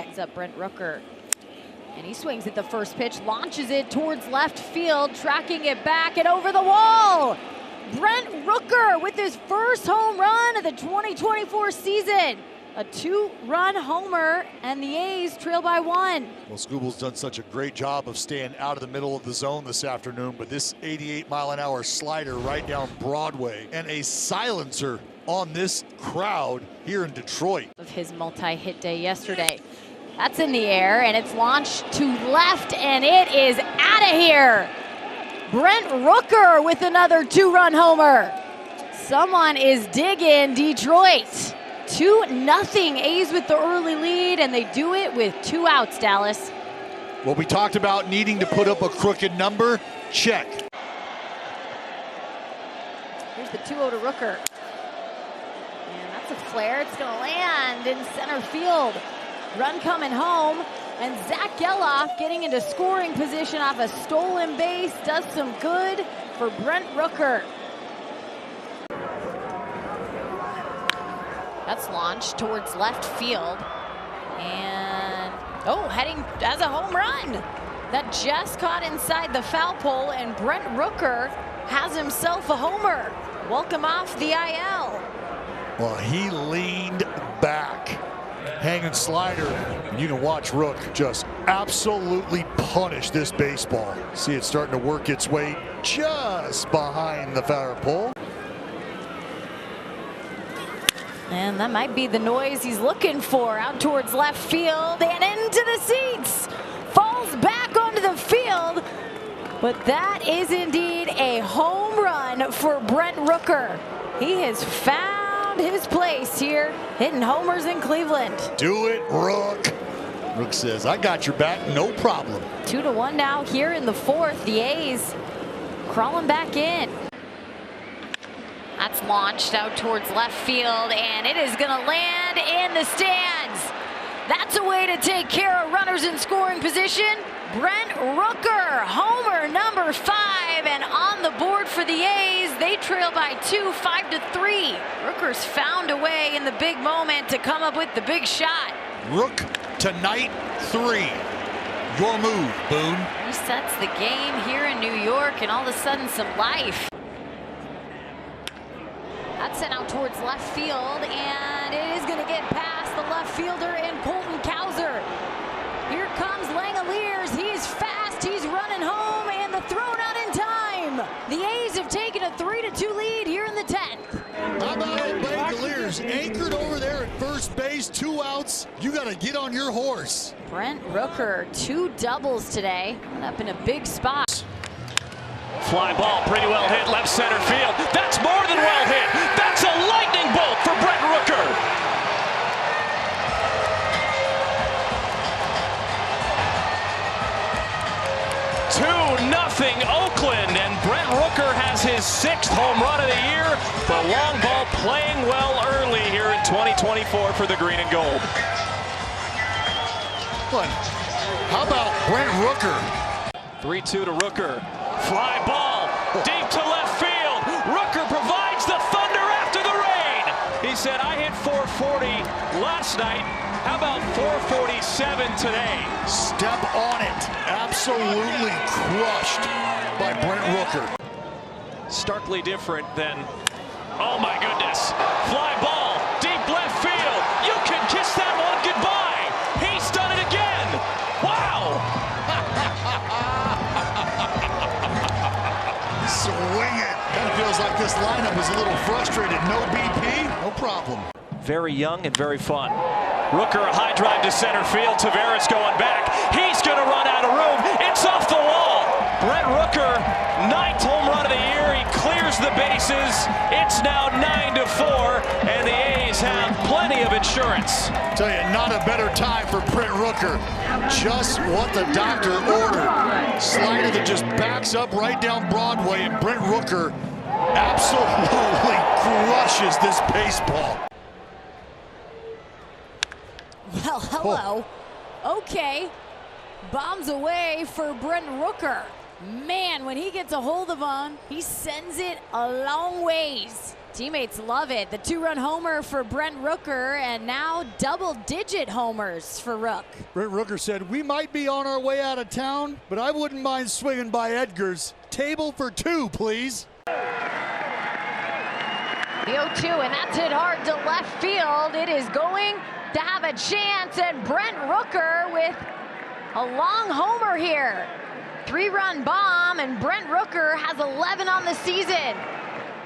Picks up Brent Rooker, and he swings at the first pitch, launches it towards left field, tracking it back and over the wall. Brent Rooker with his first home run of the 2024 season. A 2-run homer, and the A's trail by 1. Well, Scooble's done such a great job of staying out of the middle of the zone this afternoon, but this 88-mile-an-hour slider right down Broadway and a silencer on this crowd here in Detroit. Of his multi-hit day yesterday. That's in the air, and it's launched to left, and it is out of here. Brent Rooker with another 2-run homer. Someone is digging Detroit. 2-0 A's with the early lead, and they do it with 2 outs, Dallas. Well, we talked about needing to put up a crooked number. Check. Here's the 2-0 to Rooker. And that's a flare. It's going to land in center field. Run coming home, and Zach Geloff getting into scoring position off a stolen base does some good for Brent Rooker. That's launched towards left field, and heading as a home run. That just caught inside the foul pole, and Brent Rooker has himself a homer. Welcome off the IL. Well, he leaned back, hanging slider, and you can watch Rook just absolutely punish this baseball. See it starting to work its way just behind the foul pole. And that might be the noise he's looking for. Out towards left field and into the seats. Falls back onto the field. But that is indeed a home run for Brent Rooker. He has found his place here, hitting homers in Cleveland. Do it, Rook. Rook says, I got your back, no problem. 2-1 now here in the 4th. The A's crawling back in. That's launched out towards left field, and it is going to land in the stands. That's a way to take care of runners in scoring position. Brent Rooker, homer number 5, and on the board for the A's. They trail by 2, 5-3. Rooker's found a way in the big moment to come up with the big shot. Rook tonight 3. Your move, Boone. Resets the game here in New York, and all of a sudden some life. That's sent out towards left field, and it is going to get past the left fielder and Colton Cowser. Here comes Langoliers. He's fast. He's running home, and the throw not in time. The A's have taken a 3-2 lead here in the 10th. How about old Langoliers anchored over there at first base, 2 outs. You got to get on your horse. Brent Rooker, 2 doubles today. Up in a big spot. Fly ball, pretty well hit, left center field. That's more than well hit. That's a lightning bolt for Brent Rooker. 2-0 Oakland, and Brent Rooker has his 6th home run of the year. The long ball playing well early here in 2024 for the green and gold. But how about Brent Rooker? 3-2 to Rooker. Fly ball deep to left field. Rooker provides the thunder after the rain. He said, I hit 440 last night. How about 447 today? Step on it. Absolutely crushed by Brent Rooker. Starkly different than, oh my goodness. Fly ball deep left field. You can kiss that one goodbye. He's done it again. Wow. Swing it. Kind of feels like this lineup is a little frustrated. No BP, no problem. Very young and very fun. Rooker, a high drive to center field. Tavares going back. He's going to run out of room. It's off the wall. Brent Rooker, 9th home run of the year. He clears the bases. It's now 9-4, and the A's have plenty of insurance. Tell you, not a better time for Brent Rooker. Just what the doctor ordered. Slider that just backs up right down Broadway, and Brent Rooker absolutely crushes this baseball. Well, hello. Okay. Bombs away for Brent Rooker. Man, when he gets a hold of one, he sends it a long ways. Teammates love it. The 2-run homer for Brent Rooker, and now double-digit homers for Rook. Brent Rooker said, "We might be on our way out of town, but I wouldn't mind swinging by Edgar's. Table for 2, please." The 0-2, and that's hit hard to left field. It is going to have a chance, and Brent Rooker with a long homer here. 3-run bomb, and Brent Rooker has 11 on the season.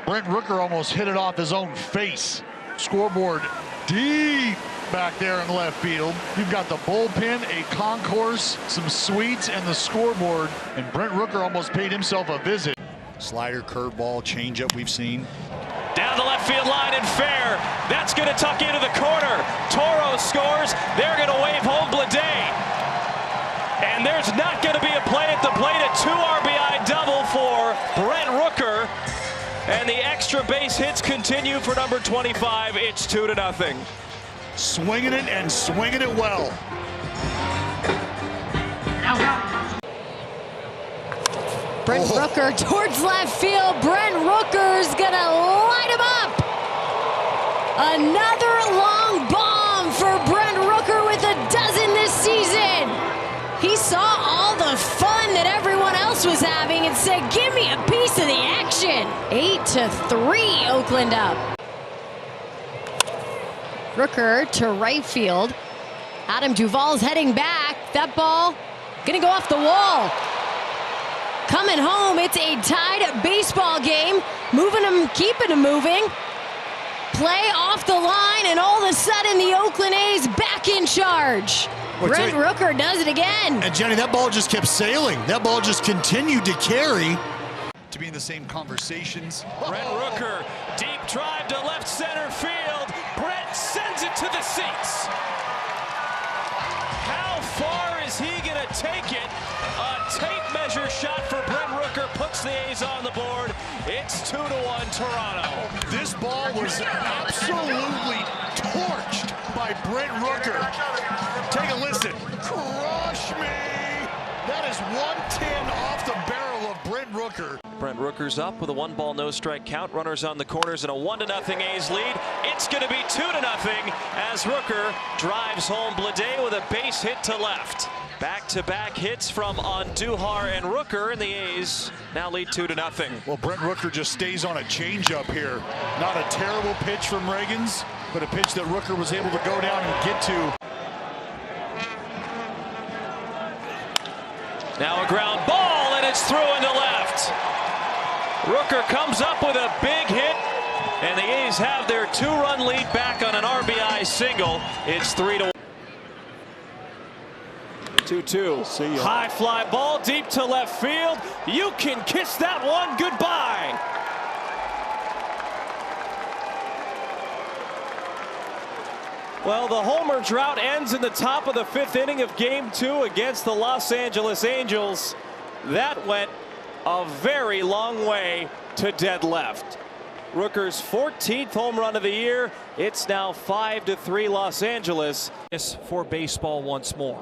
Brent Rooker almost hit it off his own face. Scoreboard deep back there in left field. You've got the bullpen, a concourse, some suites, and the scoreboard. And Brent Rooker almost paid himself a visit. Slider, curveball, changeup we've seen. Down the left field line and fair. That's going to tuck into the corner. Toro scores. They're going to wave home Blade. And there's not going to be a play at the plate. A 2 RBI double for Brent Rooker. And the extra base hits continue for number 25. It's 2-0. Swinging it and swinging it well. Brent Rooker towards left field. Brent Rooker's gonna light him up. Another long bomb for Brent Rooker with a dozen this season. He saw all the fun that everyone else was having and said, "Give me a piece of the action." 8-3, Oakland up. Rooker to right field. Adam Duvall's heading back. That ball gonna go off the wall. Coming home, it's a tied baseball game. Moving them, keeping them moving. Play off the line, and all of a sudden the Oakland A's back in charge. Brent Rooker does it again. And Jenny, that ball just kept sailing. That ball just continued to carry. To be in the same conversations. Brent Rooker, deep drive to left center field. Brent sends it to the seats. How far is he going to take it? A tape measure shot for Brent Rooker puts the A's on the board. It's 2-1 Toronto. This ball was absolutely torched by Brent Rooker. Take a listen. Crush me. That is 110 off the barrel of Brent Rooker. Brent Rooker's up with a 1-ball, no-strike count. Runners on the corners and a 1-0 A's lead. It's going to be 2-0 as Rooker drives home Blade with a base hit to left. Back-to-back hits from Andujar and Rooker, and the A's now lead 2-0. Well, Brent Rooker just stays on a changeup here. Not a terrible pitch from Reagans, but a pitch that Rooker was able to go down and get to. Now a ground ball, and it's through into left. Rooker comes up with a big hit, and the A's have their 2-run lead back on an RBI single. It's 3-1. 2-2. High fly ball deep to left field. You can kiss that one goodbye. Well, the homer drought ends in the top of the 5th inning of Game 2 against the Los Angeles Angels. That went a very long way to dead left. Rooker's 14th home run of the year. It's now 5-3 Los Angeles. For baseball once more.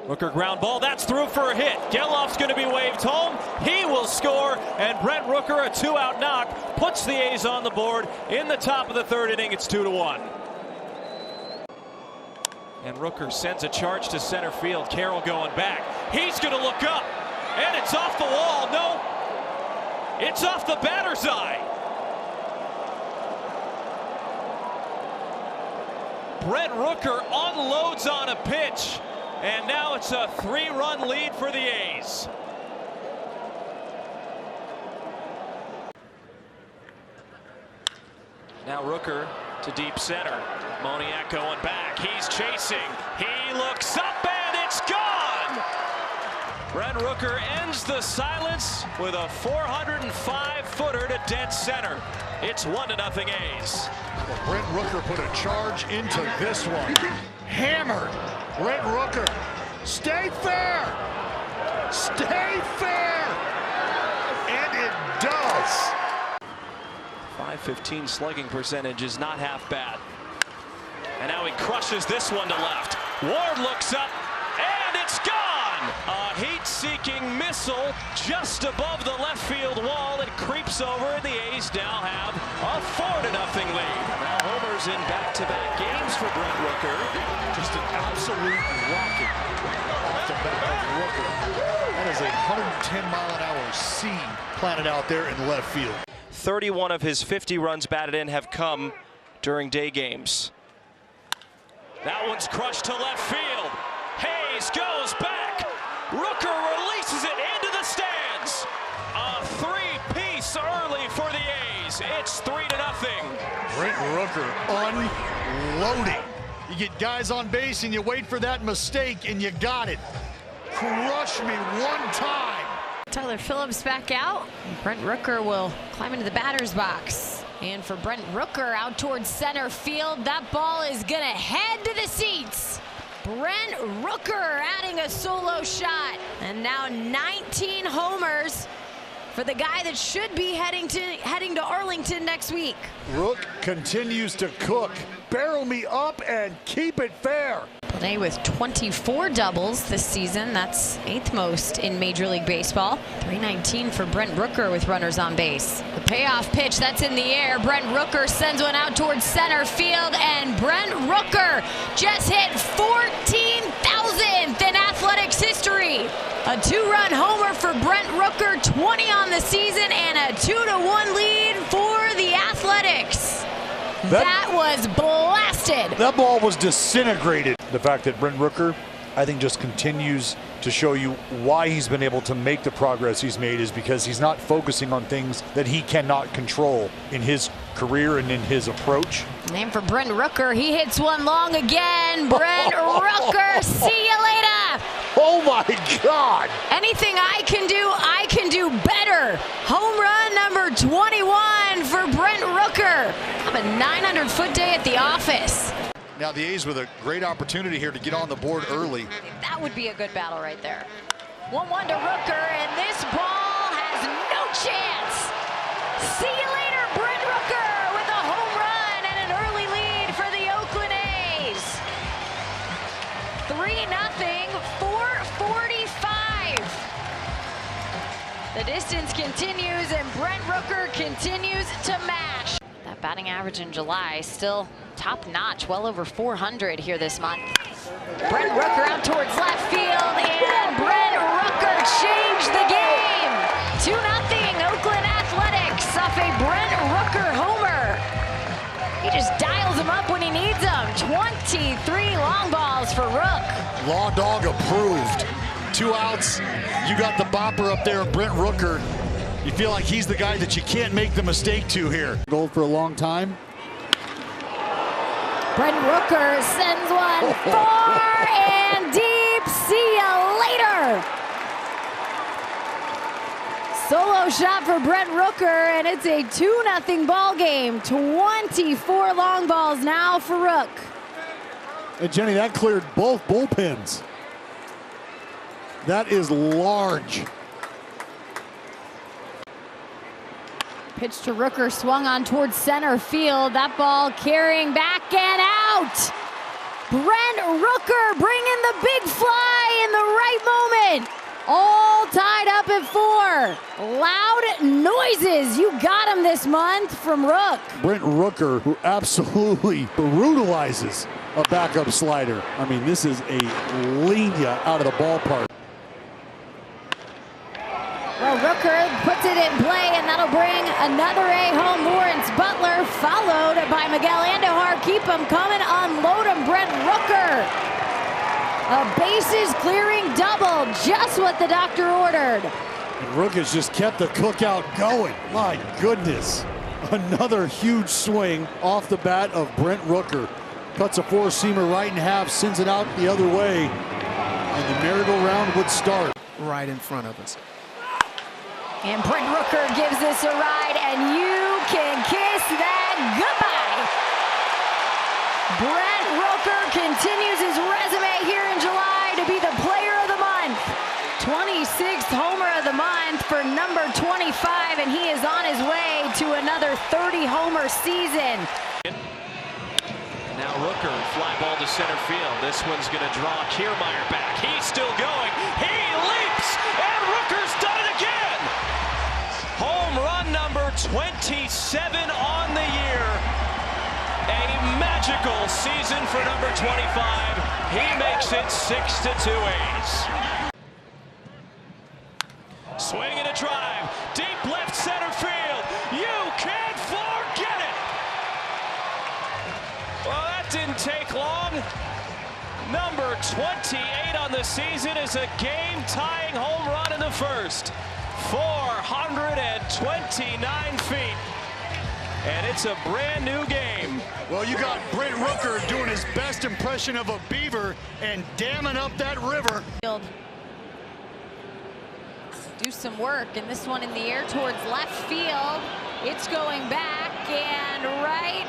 Rooker ground ball, that's through for a hit. Gelof's going to be waved home. He will score, and Brent Rooker, a 2-out knock, puts the A's on the board in the top of the 3rd inning. It's 2-1. And Rooker sends a charge to center field. Carroll going back. He's going to look up, and it's off the wall. No, it's off the batter's eye. Brent Rooker unloads on a pitch. And now it's a 3-run lead for the A's. Now Rooker to deep center. Moniak going back. He's chasing. He looks up and it's gone. Brent Rooker ends the silence with a 405-footer to dead center. It's 1-0 A's. Well, Brent Rooker put a charge into this one. Hammered. Brent Rooker. Stay fair. Stay fair. And it does. .515 slugging percentage is not half bad. And now he crushes this one to left. Ward looks up, and it's gone! A heat-seeking missile just above the left field wall. It creeps over, and the A's now have a 4-0 lead. Now homers in back-to-back games for Brent Rooker. Just an absolute rocket off the bat of Rooker. That is a 110-mile-an-hour seed planted out there in left field. 31 of his 50 runs batted in have come during day games. That one's crushed to left field. Hayes goes back. Rooker releases it into the stands. A three-piece early for the A's. It's 3-0. Brent Rooker unloading. You get guys on base and you wait for that mistake and you got it. Crush me one time. Tyler Phillips back out. Brent Rooker will climb into the batter's box. And for Brent Rooker out towards center field, that ball is gonna head to the seats. Brent Rooker adding a solo shot. And now 19 homers for the guy that should be heading to Arlington next week. Rook continues to cook. Barrel me up and keep it fair. Today with 24 doubles this season. That's 8th most in Major League Baseball. 319 for Brent Rooker with runners on base. The payoff pitch, that's in the air. Brent Rooker sends one out towards center field, and Brent Rooker just hit 14,000th in Athletics history. A 2-run homer for Brent Rooker, 20 on the season, and a 2-1 lead for the Athletics. That was blasted. That ball was disintegrated. The fact that Brent Rooker, I think, just continues to show you why he's been able to make the progress he's made is because he's not focusing on things that he cannot control in his career and in his approach. And for Brent Rooker, he hits one long again. Brent Rooker, see you later. Oh my God. Anything I can do better. Home run number 21 for Brent Rooker. Have a 900-foot day at the office. Now the A's with a great opportunity here to get on the board early. That would be a good battle right there. 1-1 to Rooker, and this ball has no chance. See you later, Brent Rooker, with a home run and an early lead for the Oakland A's. 3-0, 4:45. The distance continues, and Brent Rooker continues to mash. That batting average in July still top notch, well over 400 here this month. Brent Rooker out towards left field, and Brent Rooker changed the game. 2-0 Oakland Athletics off a Brent Rooker homer. He just dials them up when he needs them. 23 long balls for Rook. Law Dog approved. 2 outs. You got the bopper up there, Brent Rooker. You feel like he's the guy that you can't make the mistake to here. Gold for a long time. Brent Rooker sends one far and deep. See ya later. Solo shot for Brent Rooker, and it's a 2-0 ball game. 24 long balls now for Rook. Hey, Jenny, that cleared both bullpens. That is large. Pitch to Rooker, swung on towards center field. That ball carrying back and out. Brent Rooker bringing the big fly in the right moment. All tied up at 4. Loud noises. You got him this month from Rook. Brent Rooker, who absolutely brutalizes a backup slider. I mean, this is a lean ya out of the ballpark. Well, Rooker puts it in play, and that'll bring another A home. Lawrence Butler followed by Miguel Andujar. Keep him coming, unload him, Brent Rooker. A bases clearing double, just what the doctor ordered. And Rook has just kept the cookout going. My goodness. Another huge swing off the bat of Brent Rooker. Cuts a four-seamer right in half, sends it out the other way. And the merry-go-round would start. Right in front of us. And Brent Rooker gives this a ride, and you can kiss that goodbye. Brent Rooker continues his resume here in July to be the player of the month. 26th homer of the month for number 25, and he is on his way to another 30-homer season. Now Rooker, fly ball to center field. This one's going to draw Kiermaier back. He's still going. magical season for number 25. He makes it 6-2 A's. Swing and a drive, deep left center field. You can't forget it. Well, that didn't take long. Number 28 on the season is a game-tying home run in the first. 429 feet. And it's a brand new game. Well, you got Brent Rooker doing his best impression of a beaver and damming up that river. Do some work, and this one in the air towards left field. It's going back, and right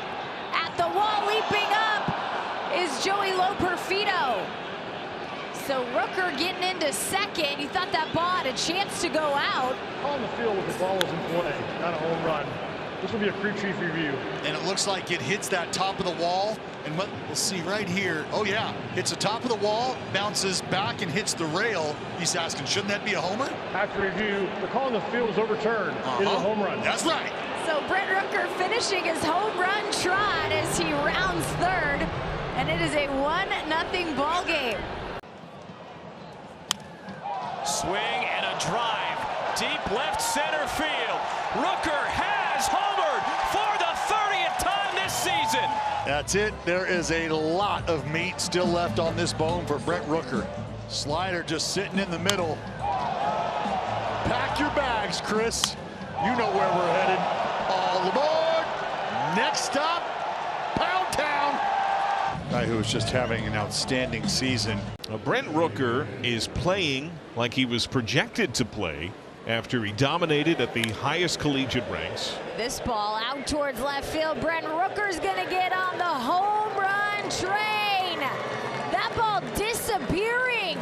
at the wall, leaping up, is Joey Loperfido. So Rooker getting into second. You thought that ball had a chance to go out. On the field with the ball is in play, not a home run. This will be a crew chief review. And it looks like it hits that top of the wall. And what we'll see right here, oh yeah, hits the top of the wall, bounces back and hits the rail. He's asking, shouldn't that be a homer? After review, the call on the field is overturned. It is a home run. That's right. So Brent Rooker finishing his home run trot as he rounds third. And it is a 1-0 ball game. Swing and a drive, deep left center field. Rooker has homered for the 30th time this season. That's it. There is a lot of meat still left on this bone for Brent Rooker. Slider just sitting in the middle. Pack your bags, Chris. You know where we're headed. All aboard. Next stop, Pound Town. Guy who is just having an outstanding season. Brent Rooker is playing like he was projected to play after he dominated at the highest collegiate ranks. This ball out towards left field. Brent Rooker's gonna get on the home run train. That ball disappearing.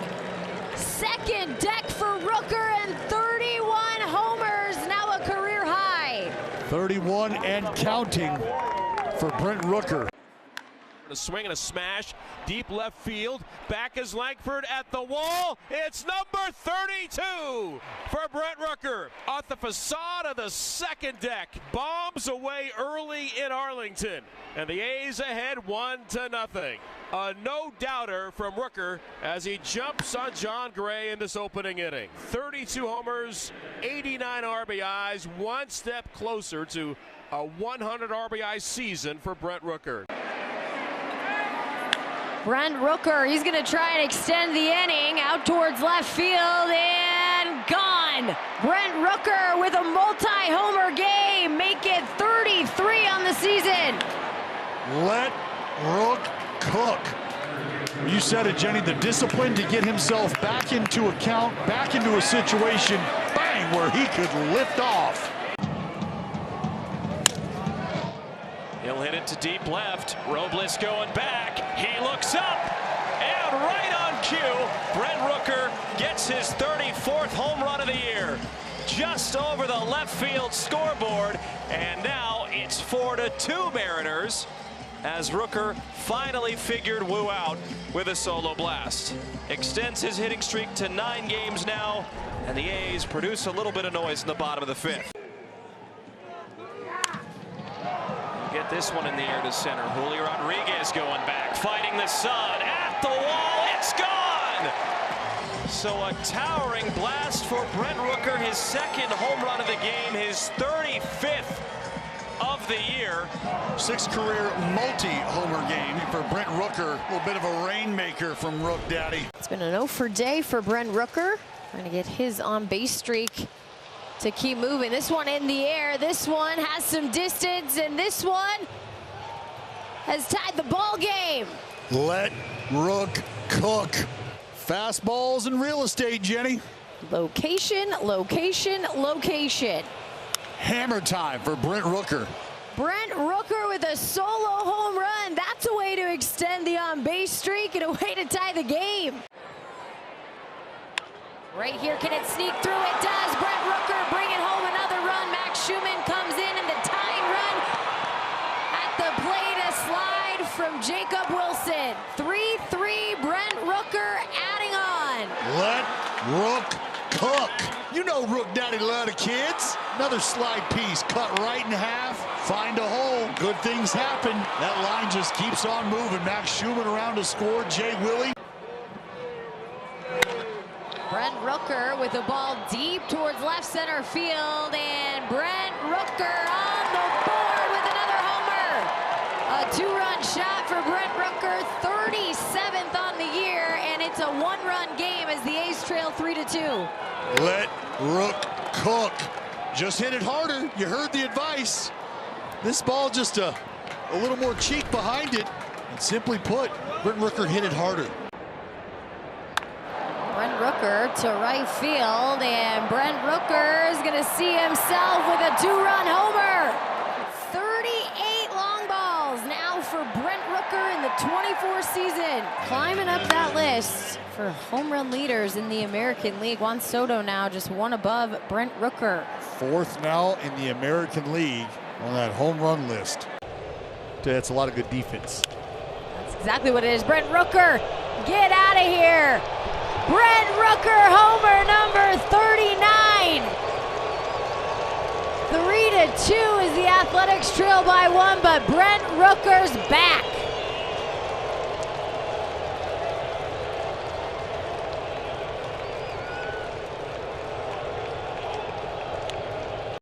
Second deck for Rooker and 31 homers, now a career high. 31 and counting for Brent Rooker. A swing and a smash, deep left field. Back is Langford at the wall. It's number 32 for Brent Rooker. Off the facade of the second deck. Bombs away early in Arlington. And the A's ahead 1-0. A no-doubter from Rooker as he jumps on John Gray in this opening inning. 32 homers, 89 RBIs, one step closer to a 100 RBI season for Brent Rooker. Brent Rooker, he's going to try and extend the inning out towards left field and gone. Brent Rooker with a multi-homer game, make it 33 on the season. Let Rook cook. You said it, Jenny, the discipline to get himself back into account, back into a situation, bang, where he could lift off. He'll hit it to deep left. Robles going back. He looks up. And right on cue, Brent Rooker gets his 34th home run of the year. Just over the left field scoreboard. And now it's 4-2 Mariners as Rooker finally figured Wu out with a solo blast. Extends his hitting streak to 9 games now. And the A's produce a little bit of noise in the bottom of the 5th. Get this one in the air to center. Julio Rodriguez going back, fighting the sun at the wall. It's gone. So a towering blast for Brent Rooker, his second home run of the game, his 35th of the year. 6th career multi-homer game for Brent Rooker. A little bit of a rainmaker from Rook Daddy. It's been an 0 for day for Brent Rooker, trying to get his on-base streak to keep moving. This one in the air. This one has some distance, and this one has tied the ball game. Let Rook cook. Fastballs and real estate, Jenny. Location, location, location. Hammer time for Brent Rooker. Brent Rooker with a solo home run. That's a way to extend the on-base streak and a way to tie the game. Right here, can it sneak through? It does. Brent Rooker bringing home another run. Max Schumann comes in and the tying run at the plate. A slide from Jacob Wilson. 3-3, Brent Rooker adding on. Let Rook cook. You know Rook Daddy love the kids. Another slide piece cut right in half. Find a hole. Good things happen. That line just keeps on moving. Max Schumann around to score. Jay Willie. Brent Rooker with the ball deep towards left center field, and Brent Rooker on the board with another homer. A 2-run shot for Brent Rooker, 37th on the year, and it's a 1-run game as the A's trail 3-2. Let Rook cook. Just hit it harder. You heard the advice. This ball just a little more cheek behind it. And simply put, Brent Rooker hit it harder. Brent Rooker to right field, and Brent Rooker is going to see himself with a 2-run homer. 38 long balls now for Brent Rooker in the 24 season. Climbing up that list for home run leaders in the American League. Juan Soto now just one above Brent Rooker. 4th now in the American League on that home run list. That's a lot of good defense. That's exactly what it is. Brent Rooker, get out of here. Brent Rooker, homer number 39. 3-2 as the Athletics trail by 1, but Brent Rooker's back.